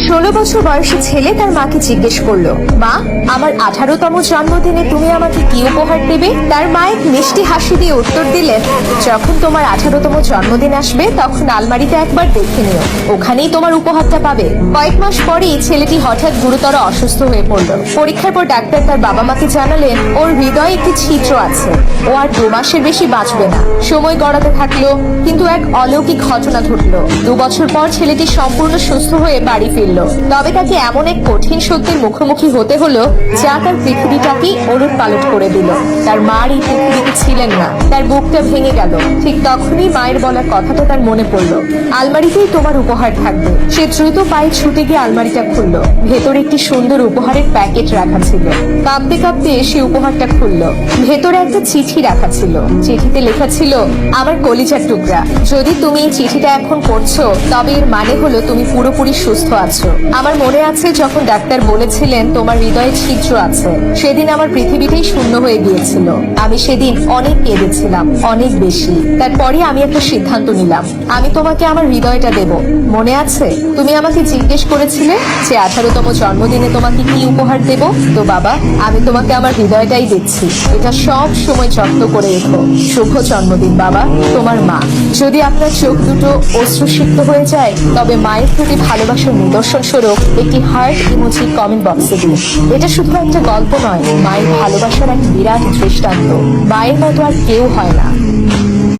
16 বছর বয়সী ছেলে তার মাকে জিজ্ঞেস করলো, মা, আমার 18তম জন্মদিনে তুমি আমাকে কি উপহার দেবে? তার মা এক মিষ্টি হাসি দিয়ে উত্তর দিলেন, যখন তোমার 18তম জন্মদিন আসবে তখন আলমারিতে একবার দেখে নিও, ওখানেই তোমার উপহারটা পাবে। কয়েক মাস পরেই ছেলেটি হঠাৎ গুরুতর অসুস্থ হয়ে পড়ল। পরীক্ষার পর ডাক্তার তার বাবা মাকে জানালেন ওর হৃদয়ে একটি ছিদ্র আছে, ও আর 2 মাসের বেশি বাঁচবে না। সময় গড়াতে থাকলো, কিন্তু এক অলৌকিক ঘটনা ঘটলো। 2 বছর পর ছেলেটি সম্পূর্ণ সুস্থ হয়ে বাড়ি ফিরল। তবে তাকে এমন এক কঠিন সত্যের মুখোমুখি হতে হলো যা তার পৃথিবীটাকেই ওলট পালট করে দিল। তার মার এই পৃথিবীতে ছিলেন না, তার বুকটা ভেঙে গেল। ঠিক তখনই মায়ের বলা কথাটা তার মনে পড়লো, আলমারিতেই তোমার উপহার থাকবে। সে দ্রুত পায়ে ছুটে গিয়ে আলমারিটা খুললো। ভেতরে একটি সুন্দর উপহারের প্যাকেট রাখা ছিল। কাঁপতে কাঁপতে সে উপহারটা খুললো। ভেতরে একটা চিঠি রাখা ছিল। চিঠিতে লেখা ছিল, আমার কলিজার টুকরা, যদি তুমি এই চিঠিটা এখন পড়ছো তবে এর মানে হলো তুমি পুরোপুরি সুস্থ আছো। আমার মনে আছে যখন ডাক্তার বলেছিলেন তোমার হৃদয়ে ছিদ্র আছে, সেদিন আমার পৃথিবীটাই শূন্য হয়ে গিয়েছিল। আমি সেদিন অনেক কেঁদেছিলাম, অনেক বেশি। তারপরে আমি একটা সিদ্ধান্ত নিলাম, আমি তোমাকে আমার হৃদয়টা দেব। মনে আছে তুমি আমাকে জিজ্ঞেস করেছিলে যে 18তম জন্মদিনে তোমাকে কি উপহার দেব? তো বাবা, আমি তোমাকে আমার হৃদয়টাই দিচ্ছি। এটা সব সময় যত্ন করে রেখো। শুভ জন্মদিন বাবা, তোমার মা। যদি আপনার চোখ দুটো অশ্রুসিক্ত হয়ে যায় তবে মায়ের প্রতি ভালোবাসার নিদর্শন স্বরূপ একটি হার্ট ইমোজি কমেন্ট বক্সে দিন। এটা শুধু একটা গল্প নয়, মায়ের ভালোবাসার এক বিরাট দৃষ্টান্ত। মায়ের মতো আর কেউ হয় না।